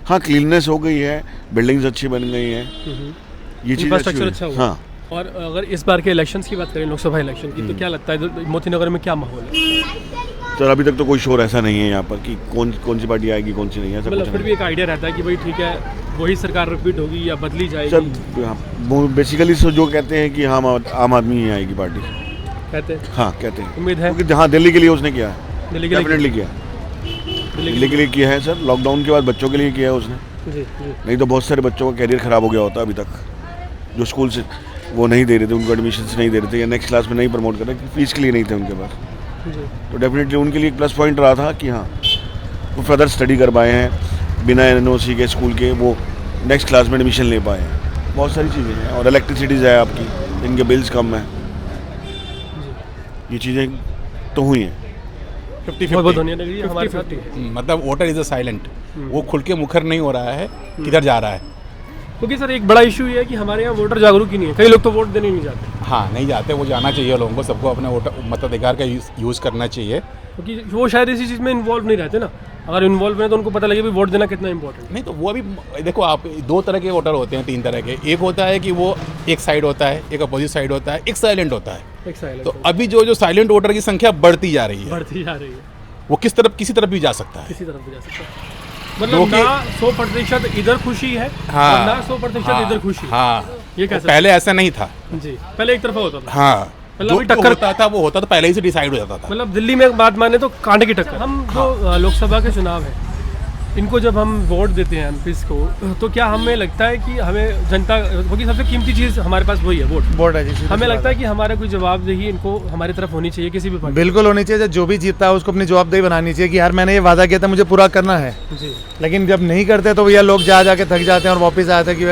हाँ, क्लीननेस हो गई है, बिल्डिंग्स अच्छी बन गई हैं, ये चीज़ इंफ्रास्ट्रक्चर अच्छा हुआ। हाँ। और अगर इस बार के इलेक्शंस की बात करें, लोकसभा इलेक्शन की, तो क्या लगता है मोती नगर में क्या माहौल है? सर अभी तक तो कोई शोर ऐसा नहीं है यहाँ पर कि कौन सी पार्टी आएगी, कौन सी नहीं है, ऐसा मतलब कुछ फिर भी नहीं। एक आइडिया रहता है कि भाई ठीक है, वही सरकार रिपीट होगी या बदली जाएगी। सर बेसिकली जो कहते हैं कि हाँ आम आदमी ही आएगी पार्टी, कहते हैं, हाँ कहते हैं, उम्मीद है। क्योंकि जहाँ दिल्ली के लिए उसने किया है, दिल्ली के लिए डेफिनेटली किया, दिल्ली के लिए किया है सर। लॉकडाउन के बाद बच्चों के लिए किया है उसने, जी जी। नहीं तो बहुत सारे बच्चों का कैरियर ख़राब हो गया होता अभी तक, जो स्कूल से वो नहीं दे रहे थे, उनको एडमिशन नहीं दे रहे थे या नेक्स्ट क्लास में नहीं प्रमोट कर रहे थे, फीस के लिए नहीं थे उनके पास। जी। तो डेफिनेटली उनके लिए एक प्लस पॉइंट रहा था कि हाँ वो फर्दर स्टडी कर पाए हैं बिना एनओसी के, स्कूल के, वो नेक्स्ट क्लास में एडमिशन ले पाए हैं। बहुत सारी चीज़ें हैं, और इलेक्ट्रिसिटीज़ है आपकी, इनके बिल्स कम हैं, ये चीज़ें तो हुई हैं। 50-50 बहुत धन्यवाद लगी हमारे साथ ही। मतलब वोटर इज अ साइलेंट, वो खुल के मुखर नहीं हो रहा है किधर जा रहा है। क्योंकि सर एक बड़ा इशू ये है कि हमारे यहाँ वोटर जागरूक ही नहीं है, कई लोग तो वोट देने नहीं जाते। हाँ, नहीं जाते, वो जाना चाहिए लोगों को, सबको अपने वोटर मताधिकार का यूज़ करना चाहिए। क्योंकि वो शायद इसी चीज़ में इन्वॉल्व नहीं रहते ना, अगर इन्वॉल्व है तो उनको पता लगे भी वोट देना कितना इंपॉर्टेंट। नहीं तो वो अभी देखो, आप दो तरह के वोटर होते हैं, तीन तरह के। एक होता है कि वो एक साइड होता है, एक अपोजिट साइड होता है, एक साइलेंट होता है। एक साइलेंट तो अभी जो साइलेंट वोटर की संख्या बढ़ती जा रही है, बढ़ती जा रही है, वो किसी तरफ भी जा सकता है। किसी तरफ भी जा सकता है। मतलब ना 100% इधर खुशी है, हाँ, और ना 100% इधर खुशी है। हाँ, ये कैसे? पहले ऐसा नहीं था जी, पहले एक तरफा होता था। हाँ, मतलब जो टक्कर होता था वो होता था, पहले ही से डिसाइड हो जाता था। मतलब दिल्ली में बात माने तो कांटे की टक्कर। हम जो लोकसभा के चुनाव है, इनको जब हम वोट देते हैं एमपीज को, तो क्या हमें लगता है कि हमें जनता, क्योंकि सबसे कीमती चीज़ हमारे पास वही है, वोट है जी। हमें लगता है कि हमारा कोई जवाबदेही इनको हमारी तरफ होनी चाहिए, किसी भी पार्टी। बिल्कुल होनी चाहिए। जो भी जीतता है उसको अपनी जवाबदेही बनानी चाहिए कि यार मैंने ये वादा किया था, मुझे पूरा करना है जी लेकिन जब नहीं करते तो भैया लोग जा के थक जाते हैं और वापस आते हैं कि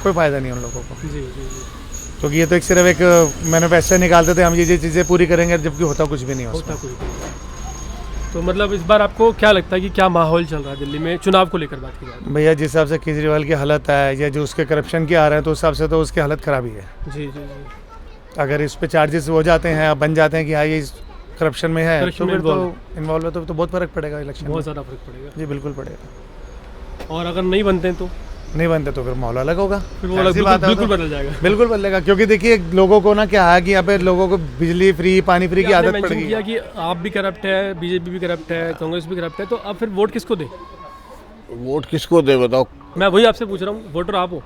कोई फ़ायदा नहीं उन लोगों को। जी जी जी। क्योंकि ये तो एक सिर्फ एक मैनिफेस्टो निकालते थे, हम ये चीज़ें पूरी करेंगे, जबकि होता कुछ भी नहीं होता कुछ नहीं। तो मतलब इस बार आपको क्या लगता है कि क्या माहौल चल रहा है दिल्ली में चुनाव को लेकर बात की जाए? भैया जिस हिसाब से केजरीवाल की हालत है या जो उसके करप्शन के आ रहे हैं, तो उस हिसाब से तो उसकी हालत ख़राब ही है। जी जी जी। अगर इस पे चार्जेस हो जाते हैं, बन जाते हैं कि हाँ ये करप्शन में है, तो फिर तो इन्वॉल्व है तो बहुत फ़र्क पड़ेगा इलेक्शन में। बहुत ज़्यादा फर्क पड़ेगा जी बिल्कुल पड़ेगा। और अगर नहीं बनते तो नहीं बनते तो फिर माहौल अलग होगा, फिर वो बिल्कुल बदल जाएगा। बिल्कुल बदलेगा। क्योंकि देखिए लोगों को ना क्या है कि यहाँ पे लोगों को बिजली फ्री, पानी फ्री की आदत पड़ गई है कि आप भी करप्ट है, बीजेपी भी करप्ट है, कांग्रेस भी करप्ट है, तो अब फिर वोट किसको दें? वोट किसको दे बताओ? मैं वही आपसे पूछ रहा हूँ, वोटर आप हो,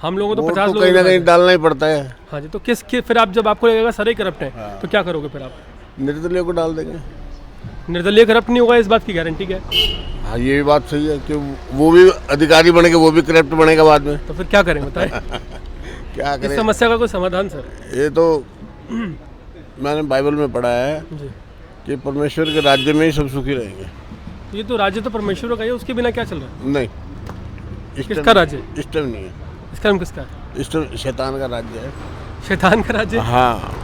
हम लोगों तो 50 लोग कहीं ना कहीं डालना ही पड़ता है। हाँ जी, तो फिर आप जब आपको लगेगा सारे करप्ट हैं, तो क्या करोगे फिर आप? निर्दलीय को डाल देंगे। निर्दलीय करप्ट नहीं होगा, इस बात की गारंटी क्या है? हाँ, ये भी बात सही है कि वो भी अधिकारी बनेगा, वो भी करप्ट बनेगा बाद में। तो फिर क्या करें बताएं? क्या करें? इस समस्या का कोई समाधान सर? ये तो मैंने बाइबल में पढ़ा है जी कि परमेश्वर के राज्य में ही सब सुखी रहेंगे। ये तो राज्य तो परमेश्वर का ही है, उसके बिना क्या चल रहा है? नहीं, किसका राज्य? इस टाइम नहीं है, इस टाइम किसका है? इस टाइम शैतान का राज्य है। शैतान का राज्य? हाँ।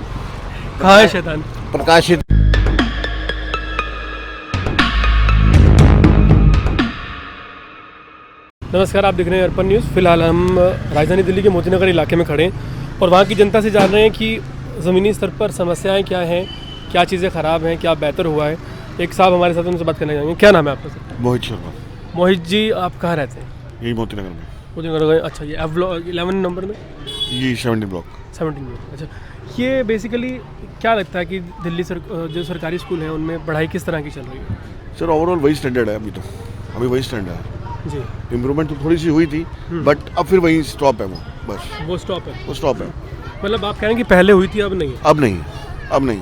कहाँ है शैतान? प्रकाशित। नमस्कार, आप देख रहे हैं अर्पण न्यूज़। फिलहाल हम राजधानी दिल्ली के मोती नगर इलाके में खड़े हैं और वहाँ की जनता से जान रहे हैं कि ज़मीनी स्तर पर समस्याएं क्या हैं, क्या चीज़ें ख़राब हैं, क्या बेहतर हुआ है। एक साहब हमारे साथ, उनसे बात करने जाएंगे। क्या नाम है आपका सर? मोहित शर्मा। मोहित जी, आप कहाँ रहते हैं? यही मोती नगर में। मोती नगर। अच्छा, ये 11 नंबर में? ये 17 ब्लॉक। 17 में। अच्छा, ये बेसिकली क्या लगता है कि दिल्ली जो सरकारी स्कूल हैं उनमें पढ़ाई किस तरह की चल रही है? सर ओवरऑल वही स्टैंडर्ड है अभी तो, अभी वही स्टैंडर्ड है जी। इम्प्रूवमेंट तो थोड़ी सी हुई थी, बट अब फिर वही स्टॉप है, वो बस वो स्टॉप है। वो स्टॉप है। मतलब आप कह रहे हैं कि पहले हुई थी, अब नहीं है? अब नहीं, अब नहीं।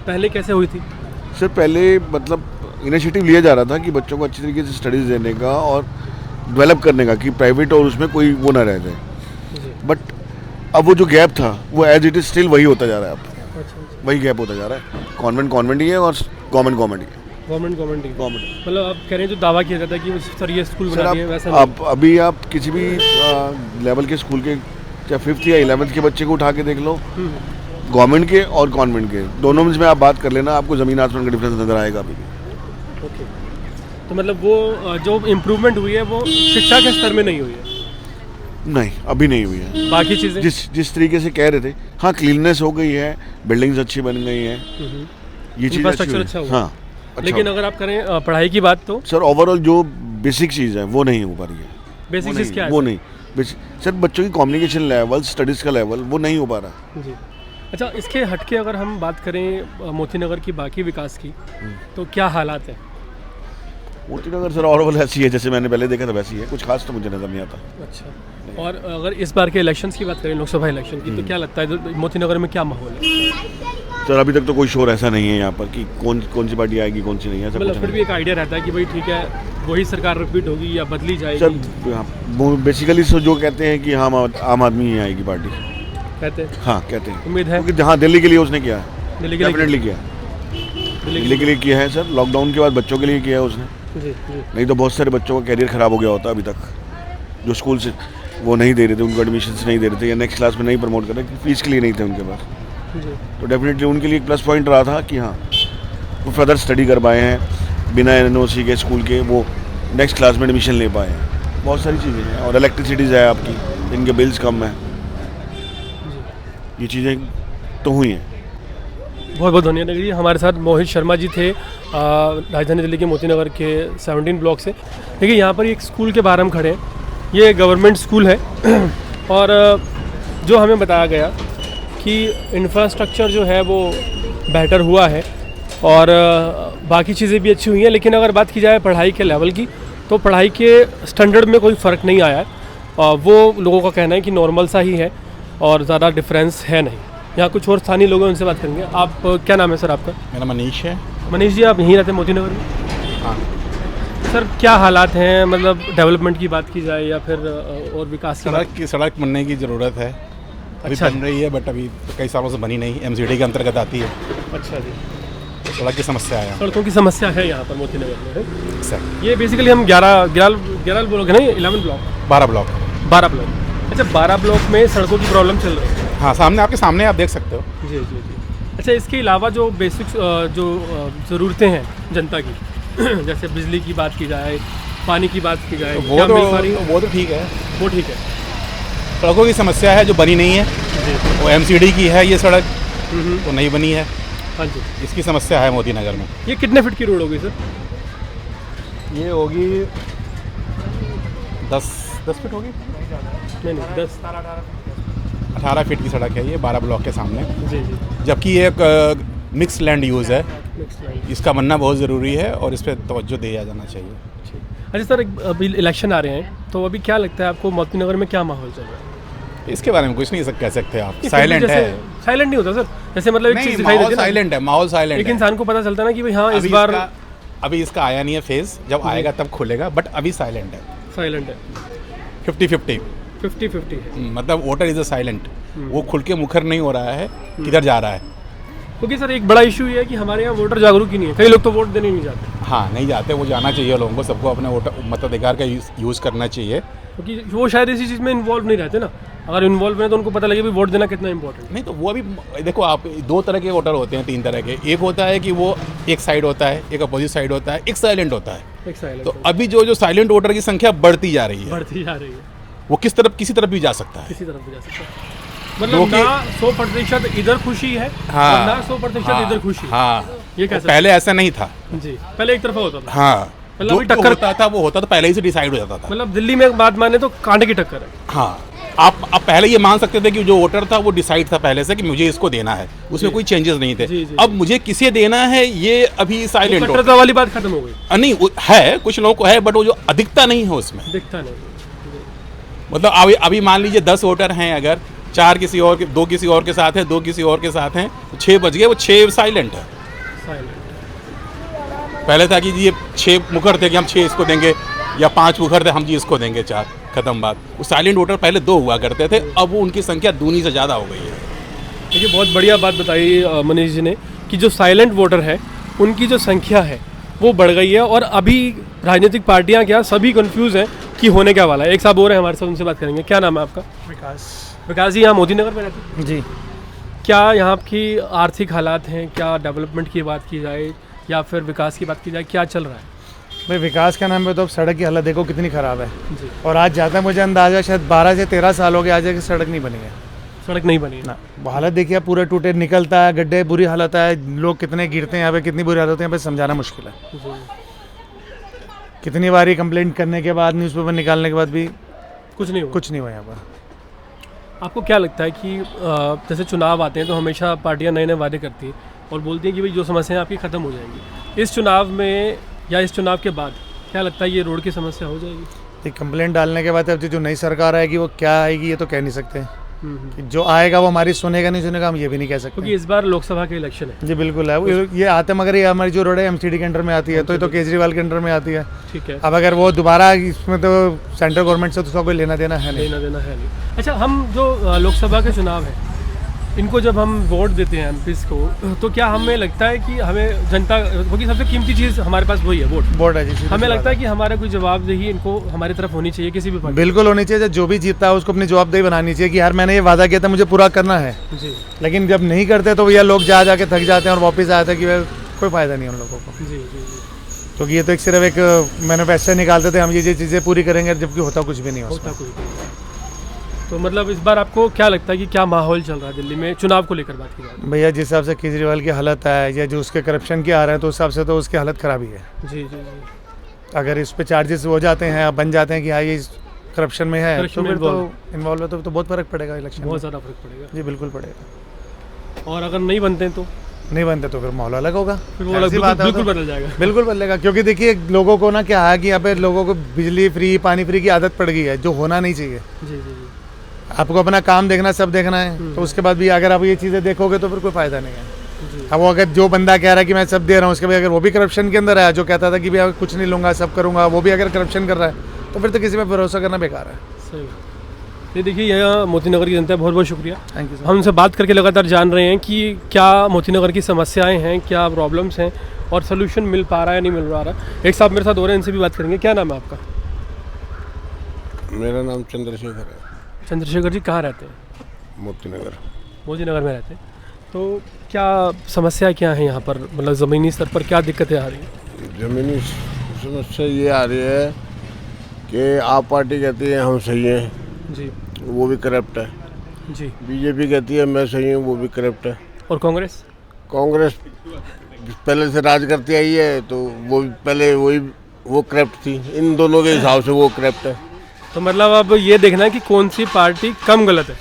पहले कैसे हुई थी? सर पहले मतलब इनिशिएटिव लिया जा रहा था कि बच्चों को अच्छी तरीके से स्टडीज़ देने का और डेवलप करने का, कि प्राइवेट और उसमें कोई वो ना रह जाए। बट अब वो जो गैप था वो एज इट इज़ स्टिल वही होता जा रहा है। अब अच्छा। वही गैप होता जा रहा है। कॉन्वेंट ही है और गवर्नमेंट ही है। गवर्नमेंट मतलब आप कह रहे हैं जो दावा किया जाता है कि सर ये स्कूल बना दिए, वैसा नहीं। अभी आप किसी भी लेवल के स्कूल के चाहे 5th या 11th के बच्चे को उठा के देख लो, गवर्नमेंट के और कॉन्वेंट के दोनों में आप बात कर लेना, आपको ज़मीन आसमान का डिफरेंस नज़र आएगा अभी भी। ओके, तो मतलब वो जो इम्प्रूवमेंट हुई है वो शिक्षा के स्तर में नहीं हुई है? नहीं, अभी नहीं हुई है। बाकी चीज़ें जिस तरीके से कह रहे थे, हाँ क्लीननेस हो गई है, बिल्डिंग्स अच्छी बन गई हैं, ये चीज़ इंफ्रास्ट्रक्चर अच्छा हुआ। हाँ, लेकिन अगर आप करें पढ़ाई की बात, तो सर ओवरऑल जो बेसिक चीज़ है वो नहीं हो पा रही है। बेसिक चीज़ क्या है? वो नहीं सर, बच्चों की कम्युनिकेशन लेवल, स्टडीज़ का लेवल वो नहीं हो पा रहा। जी। अच्छा, इसके हटके अगर हम बात करें मोती नगर की बाकी विकास की, तो क्या हालात हैं? मोती नगर सर और ऐसी है जैसे मैंने पहले देखा था वैसी है, कुछ खास तो मुझे नज़र नहीं आता। अच्छा, और अगर इस बार के इलेक्शंस की बात करें, लोकसभा इलेक्शन की, तो क्या लगता है मोती नगर में क्या माहौल है? सर अभी तक तो कोई शोर ऐसा नहीं है यहाँ पर कि कौन सी पार्टी आएगी कौन सी नहीं है, ऐसा मतलब कुछ फिर भी एक आइडिया रहता है कि भाई ठीक है, वही सरकार रिपीट होगी या बदली जाएगी? सर बेसिकली जो कहते हैं कि हाँ आम आदमी ही आएगी पार्टी, कहते हैं। हाँ कहते हैं, उम्मीद है क्योंकि हाँ दिल्ली के लिए उसने किया है, दिल्ली के लिए डेफिनेटली किया, दिल्ली के लिए किया है सर। लॉकडाउन के बाद बच्चों के लिए किया है उसने, जी जी। नहीं तो बहुत सारे बच्चों का कैरियर ख़राब हो गया होता अभी तक, जो स्कूल से वो नहीं दे रहे थे, उनको एडमिशन नहीं दे रहे थे या नेक्स्ट क्लास में नहीं प्रमोट कर रहे, फीस के लिए नहीं थे उनके पास। जी। तो डेफिनेटली उनके लिए एक प्लस पॉइंट रहा था कि हाँ वो फर्दर स्टडी कर पाए हैं बिना एनओसी के, स्कूल के, वो नेक्स्ट क्लास में एडमिशन ले पाए हैं। बहुत सारी चीज़ें हैं, और इलेक्ट्रिसिटीज़ है आपकी, इनके बिल्स कम हैं, ये चीज़ें तो हुई हैं। बहुत बहुत धन्यवाद जी। हमारे साथ मोहित शर्मा जी थे, राजधानी दिल्ली के मोती नगर के 17 ब्लॉक से। देखिए यहाँ पर एक स्कूल के बाहर हम खड़े हैं, ये गवर्नमेंट स्कूल है और जो हमें बताया गया कि इंफ्रास्ट्रक्चर जो है वो बेहतर हुआ है और बाकी चीज़ें भी अच्छी हुई हैं, लेकिन अगर बात की जाए पढ़ाई के लेवल की, तो पढ़ाई के स्टैंडर्ड में कोई फ़र्क नहीं आया है। वो लोगों का कहना है कि नॉर्मल सा ही है और ज़्यादा डिफरेंस है नहीं। यहाँ कुछ और स्थानीय लोग हैं, उनसे बात करेंगे। आप क्या नाम है सर आपका? मेरा मनीष है। मनीष जी, आप यहीं रहते हैं मोती नगर में? हाँ सर, क्या हालात हैं, मतलब डेवलपमेंट की बात की जाए या फिर और विकास की? सड़क बनने की ज़रूरत है, अभी अच्छा। बन रही है बट अभी कई सालों से बनी नहीं, MCD के अंतर्गत आती है। अच्छा जी। सड़क की समस्या है, सड़कों की समस्या है यहाँ पर मोती नगर में, है? सर ये बेसिकली हम 11 ब्लॉक है ना, 11 ब्लॉक, 12 ब्लॉक। 12 ब्लॉक। अच्छा, 12 ब्लॉक में सड़कों की प्रॉब्लम चल रही है? हाँ, सामने आपके सामने आप देख सकते हो। जी जी जी। अच्छा, इसके अलावा जो बेसिक जो ज़रूरतें हैं जनता की जैसे बिजली की बात की जाए, पानी की बात की जाए, क्या मिल पा रही है? वो तो ठीक है, वो ठीक है। सड़कों की समस्या है जो बनी नहीं है, जी। वो MCD की है, ये सड़क तो नहीं बनी है, हाँ जी। इसकी समस्या है मोती नगर में। ये कितने फीट की रोड होगी सर? ये होगी 10 फीट होगी, नहीं 10। 18 फीट की सड़क है ये 12 ब्लॉक के सामने, जी जी। जबकि ये एक मिक्स लैंड यूज़ है, नेक्स्ट लाइन। इसका बनना बहुत ज़रूरी है और इस पर तवज्जो दिया जाना चाहिए। अच्छा सर, अभी इलेक्शन आ रहे हैं, तो अभी क्या लगता है आपको मोती नगर में क्या माहौल चल रहा है? इसके बारे में कुछ नहीं कह सकते आप, ये साइलेंट जैसे- है। साइलेंट नहीं होता सर, जैसे मतलब एक नहीं, चीज़ दिखाई देती माहौल है ना, साइलेंट है, माहौल साइलेंट एक है। इंसान को पता चलता है ना कि भाई हाँ इस अभी बार अभी इसका आया नहीं है फेज, जब आएगा तब खुलेगा, बट अभी साइलेंट है, साइलेंट है। 50-50। 50-50 है, मतलब वोटर इज अ साइलेंट, वो खुल के मुखर नहीं हो रहा है किधर जा रहा है। क्योंकि सर एक बड़ा इशू ये है कि हमारे यहाँ वोटर जागरूक ही नहीं है, कई लोग तो वोट देने नहीं जाते, हाँ, नहीं जाते, वो जाना चाहिए लोगों को, सबको अपने वोटर मताधिकार का यूज़ करना चाहिए। क्योंकि वो शायद इसी चीज़ में इन्वॉल्व नहीं रहते ना। अगर इन्वॉल्व है तो उनको पता लगे भी वोट देना कितना इंपॉर्टेंट नहीं तो वो अभी देखो, आप 2 तरह के वोटर होते हैं, 3 तरह के। एक होता है कि वो एक साइड होता है, एक अपोजिट साइड होता है, एक साइलेंट होता है। है। एक साइलेंट तो अभी जो साइलेंट वोटर की संख्या बढ़ती जा रही है, बढ़ती जा रही है, वो किसी तरफ भी जा सकता है। किसी तरफ भी जा सकता है। मतलब ना 100% इधर खुशी है हाँ, और ना 100% इधर खुशी है। हाँ, ये कैसे? पहले ऐसा नहीं था। जी, पहले एक तरफा होता था। हाँ, मतलब जो अभी टक्कर होता था वो होता था, पहले ही से डिसाइड हो जाता था। मतलब दिल्ली में एक बात माने तो कांटे की टक्कर है। हाँ, आप पहले ये मान सकते थे कि जो वोटर था वो डिसाइड था पहले से कि मुझे इसको देना है, उसमें कोई चेंजेस नहीं थे। जी, जी, अब मुझे किसे देना है ये अभी साइलेंट हो, कट्टरता वाली बात खत्म हो गई, नहीं है, कुछ लोगों को है, बट वो जो अधिकता नहीं है उसमें। दिखता नहीं। मतलब अभी मान लीजिए 10 वोटर हैं, अगर 4 किसी और के, 2 किसी और के साथ हैं, 2 किसी और के साथ हैं, तो 6 बच गए, वो 6 साइलेंट है। साइलेंट। पहले था कि जी ये 6 मुखर थे कि हम 6 इसको देंगे, या 5 मुखर थे हम जी इसको देंगे 4, खत्म बात। वो साइलेंट वोटर पहले 2 हुआ करते थे, अब वो उनकी संख्या दूनी से ज़्यादा हो गई है। देखिए, बहुत बढ़िया बात बताई मनीष जी ने कि जो साइलेंट वोटर है उनकी जो संख्या है वो बढ़ गई है, और अभी राजनीतिक पार्टियां क्या सभी कंफ्यूज हैं कि होने क्या वाला है। एक साहब और हैं हमारे साथ, उनसे बात करेंगे। क्या नाम है आपका? विकास जी, यहाँ मोदी नगर में रहते हैं? जी। क्या यहाँ की आर्थिक हालात हैं, क्या डेवलपमेंट की बात की जाए या फिर विकास की बात की जाए, क्या चल रहा है? भाई विकास का नाम पे तो अब सड़क की हालत देखो कितनी ख़राब है। जी। और आज जाता है मुझे अंदाज़ा शायद 12 से 13 साल हो गए आज की सड़क नहीं बनी है। सड़क नहीं बनी ना, वो हालत देखिए, पूरा टूटे निकलता है, गड्ढे, बुरी हालत है, लोग कितने गिरते हैं यहाँ पे, कितनी बुरी हालत है यहाँ पे, समझाना मुश्किल है। जी। कितनी बारी कंप्लेंट करने के बाद, न्यूज़पेपर निकालने के बाद भी कुछ नहीं हुआ। कुछ नहीं हुआ यहाँ पर। आपको क्या लगता है कि जैसे चुनाव आते हैं तो हमेशा पार्टियां नए नए वादे करती हैं और बोलती हैं कि भाई जो समस्याएं आपकी ख़त्म हो जाएंगी, इस चुनाव में या इस चुनाव के बाद क्या लगता है ये रोड की समस्या हो जाएगी? एक कंप्लेंट डालने के बाद अब जो नई सरकार आएगी वो क्या आएगी ये तो कह नहीं सकते कि जो आएगा वो हमारी सुनेगा नहीं सुनेगा हम ये भी नहीं कह सकते, क्योंकि इस बार लोकसभा के इलेक्शन है। जी बिल्कुल है। ये आते मगर ये हमारी जो रोड है एमसीडी के अंडर में आती है, तो ये तो केजरीवाल के अंडर में आती है। ठीक है, अब अगर वो दोबारा इसमें तो सेंट्रल गवर्नमेंट से तो उसका कोई लेना देना है नहीं। लेना देना है नहीं। अच्छा, हम जो लोकसभा के चुनाव हैं इनको जब हम वोट देते हैं एमपीज़ को, तो क्या हमें लगता है कि हमें जनता, क्योंकि सबसे कीमती चीज़ हमारे पास वही है वोट है जी। हमें लगता है कि हमारा कोई जवाबदेही इनको हमारी तरफ होनी चाहिए किसी भी पार्टी। बिल्कुल होनी चाहिए। जो भी जीतता है उसको अपनी जवाबदेही बनानी चाहिए कि यार मैंने ये वादा किया था मुझे पूरा करना है जी। लेकिन जब नहीं करते तो भैया लोग जा के थक जाते हैं और वापस आते हैं कि कोई फ़ायदा नहीं उन लोगों को। जी जी जी। क्योंकि ये तो एक सिर्फ एक मैनिफेस्टो निकालते थे हम ये चीज़ें पूरी करेंगे, जबकि होता कुछ भी नहीं होता कुछ नहीं। तो मतलब इस बार आपको क्या लगता है कि क्या माहौल चल रहा है दिल्ली में चुनाव को लेकर? बात की बात भैया जिस हिसाब से केजरीवाल की हालत है या जो उसके करप्शन के आ रहे हैं तो उस हिसाब से तो उसकी हालत ख़राब ही है। जी जी जी। अगर इस पे चार्जेस हो जाते हैं, बन जाते हैं कि हाँ ये करप्शन में है तो फिर तो इन्वॉल्व है तो बहुत फ़र्क पड़ेगा इलेक्शन, बहुत ज़्यादा फर्क पड़ेगा। जी बिल्कुल पड़ेगा। और अगर नहीं बनते तो नहीं बनते तो फिर माहौल अलग होगा, फिर वो अलग बिल्कुल बदल जाएगा। बिल्कुल बदलेगा। क्योंकि देखिए लोगों को ना क्या है कि यहाँ पे लोगों को बिजली फ्री पानी फ्री की आदत पड़ गई है, जो होना नहीं चाहिए। जी जी जी। आपको अपना काम देखना, सब देखना है, तो उसके बाद भी अगर आप ये चीज़ें देखोगे तो फिर कोई फ़ायदा नहीं है। अब वो अगर जो बंदा कह रहा है कि मैं सब दे रहा हूँ, उसके बाद अगर वो भी करप्शन के अंदर है, जो कहता था कि भैया कुछ नहीं लूँगा सब करूँगा, वो भी अगर करप्शन कर रहा है तो फिर तो किसी पे भरोसा करना बेकार है। सही। ये देखिए यहाँ मोती नगर की जनता है, बहुत बहुत शुक्रिया। Thank you sir. हम उनसे बात करके लगातार जान रहे हैं कि क्या मोती नगर की समस्याएं हैं, क्या प्रॉब्लम्स हैं और सोल्यूशन मिल पा रहा है या नहीं मिल पा रहा। एक साहब मेरे साथ हो रहे हैं, इनसे भी बात करेंगे। क्या नाम है आपका? मेरा नाम चंद्रशेखर है। चंद्रशेखर जी कहाँ रहते हैं? मोती नगर। मोती नगर में रहते हैं। तो क्या समस्या क्या है यहाँ पर, मतलब ज़मीनी स्तर पर क्या दिक्कतें आ रही हैं? ज़मीनी समस्या ये आ रही है कि आप पार्टी कहती है हम सही हैं, जी, वो भी करप्ट है। जी। बीजेपी कहती है मैं सही हूँ, वो भी करप्ट है। और कांग्रेस? कांग्रेस पहले से राज करती आई है तो वो पहले वो करप्ट थी। इन दोनों के हिसाब से वो करप्ट है। तो मतलब अब ये देखना है कि कौन सी पार्टी कम गलत है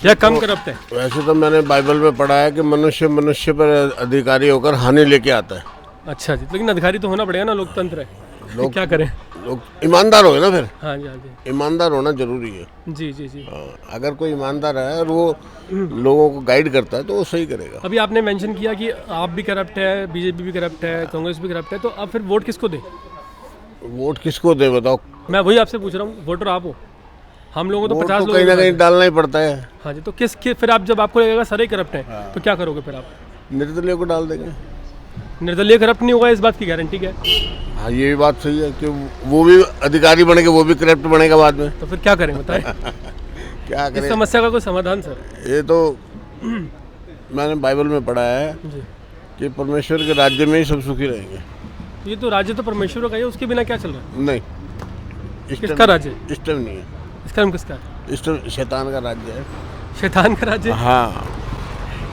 या कम करप्ट है। वैसे तो मैंने बाइबल में पढ़ा है कि मनुष्य पर अधिकारी होकर हानि लेके आता है। अच्छा जी, लेकिन अधिकारी तो होना पड़ेगा ना, लोकतंत्र है। लोग क्या करें? लोग ईमानदार हो ना फिर। हाँ जी, हाँ जी। ईमानदार होना जरूरी है। जी जी जी। अगर कोई ईमानदार है और वो लोगों को गाइड करता है तो वो सही करेगा। अभी आपने मेंशन किया कि आप भी करप्ट है, बीजेपी भी करप्ट है, कांग्रेस भी करप्ट है, तो अब फिर वोट किसको दें? वोट किसको दे बताओ? मैं वही आपसे पूछ रहा हूँ, वोटर आप हो, हम लोगों को तो 50 लोग कहीं ना कहीं डालना ही पड़ता है। हाँ जी, तो फिर आप जब आपको लगेगा सारे करप्ट हैं तो क्या करोगे फिर आप? निर्दलीय को डाल देंगे। निर्दलीय करप्ट नहीं होगा, इस बात की गारंटी क्या है? हाँ ये भी बात सही है कि वो भी अधिकारी बनेगा, वो भी करप्ट बनेगा बाद में। तो फिर क्या करें बताएं? क्या इस करें? समस्या का कोई समाधान सर? ये तो मैंने बाइबल में पढ़ा है जी। कि परमेश्वर के राज्य में ही सब सुखी रहेंगे। ये तो राज्य तो परमेश्वर का है, उसके बिना क्या चल रहा है? नहीं, किसका राज्य? इस टाइम नहीं है। इसका नाम किसका है? इस टाइम शैतान का राज्य है। शैतान का राज्य? हाँ।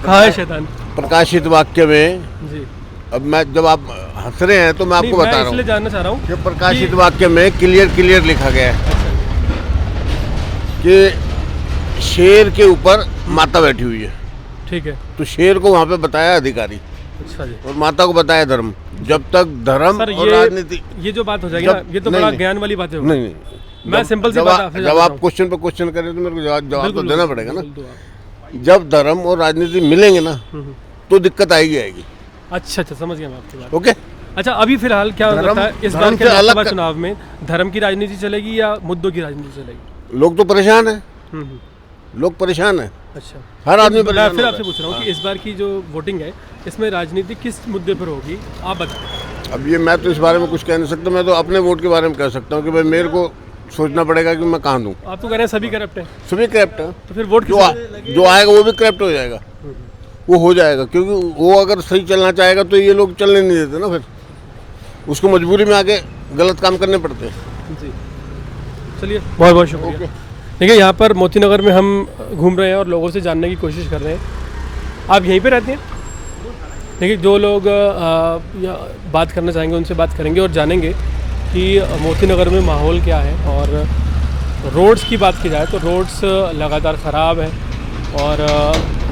कहाँ है शैतान? प्रकाशित वाक्य में। जी। अब मैं जब आप हंस रहे हैं तो मैं आपको बता रहा हूँ, इसलिए जानना चाह रहा हूँ कि प्रकाशित वाक्य में क्लियर लिखा गया है कि शेर के ऊपर माता बैठी हुई है। ठीक है। तो शेर को वहाँ पे बताया अधिकारी अच्छा जी। और माता को बताया धर्म। जब तक धर्म सर और राजनीति, ये जो बात हो जाएगी ना, ये तो बड़ा ज्ञान वाली बात है। नहीं मैं सिंपल सी बात आपसे जब आप क्वेश्चन पे क्वेश्चन करें तो मेरे को जवाब तो देना पड़ेगा ना। बिल्कुल आप। जब धर्म और राजनीति मिलेंगे ना तो दिक्कत आएगी। अच्छा, समझ गया मैं आपकी बात। ओके। अच्छा, अभी फिलहाल क्या लगता है इस बार के लोकसभा चुनाव में धर्म की राजनीति चलेगी या मुद्दों की राजनीति चलेगी? लोग तो परेशान है। लोग परेशान है। अच्छा, हर आदमी मैं परेशान फिर है। आपसे पूछ रहा हूँ कि इस बार की जो वोटिंग है इसमें राजनीति किस मुद्दे पर होगी, आप बताएं। अब ये मैं तो इस बारे में कुछ कह नहीं सकता। मैं तो अपने वोट के बारे में कह सकता हूँ कि भाई मेरे को सोचना पड़ेगा कि मैं कहाँ दूँ। आप तो कह रहे हैं सभी करप्ट हैं, सभी करप्ट है। तो फिर वोट जो आएगा वो भी करप्ट हो जाएगा। वो हो जाएगा क्योंकि वो अगर सही चलना चाहेगा तो ये लोग चलने नहीं देते ना, फिर उसको मजबूरी में आके गलत काम करने पड़ते हैं। जी। चलिए, बहुत बहुत शुक्रिया। देखिए, यहाँ पर मोती नगर में हम घूम रहे हैं और लोगों से जानने की कोशिश कर रहे हैं। आप यहीं पे रहते हैं? देखिए जो लोग बात करना चाहेंगे उनसे बात करेंगे और जानेंगे कि मोती नगर में माहौल क्या है। और रोड्स की बात की जाए तो रोड्स लगातार ख़राब है और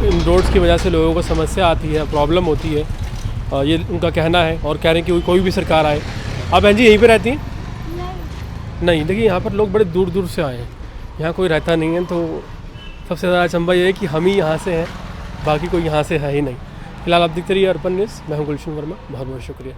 इन रोड्स की वजह से लोगों को समस्या आती है, प्रॉब्लम होती है, ये उनका कहना है। और कह रहे हैं कि कोई भी सरकार आए। आप बहन जी यहीं पे रहती हैं? नहीं, देखिए यहाँ पर लोग बड़े दूर दूर से आए हैं, यहाँ कोई रहता नहीं है। तो सबसे ज़्यादा अचंभा ये है कि हम ही यहाँ से हैं, बाकी कोई यहाँ से है ही नहीं। फिलहाल आप देखते रहिए अर्पण न्यूज़। मैं हूँ गुलशन वर्मा, बहुत बहुत शुक्रिया।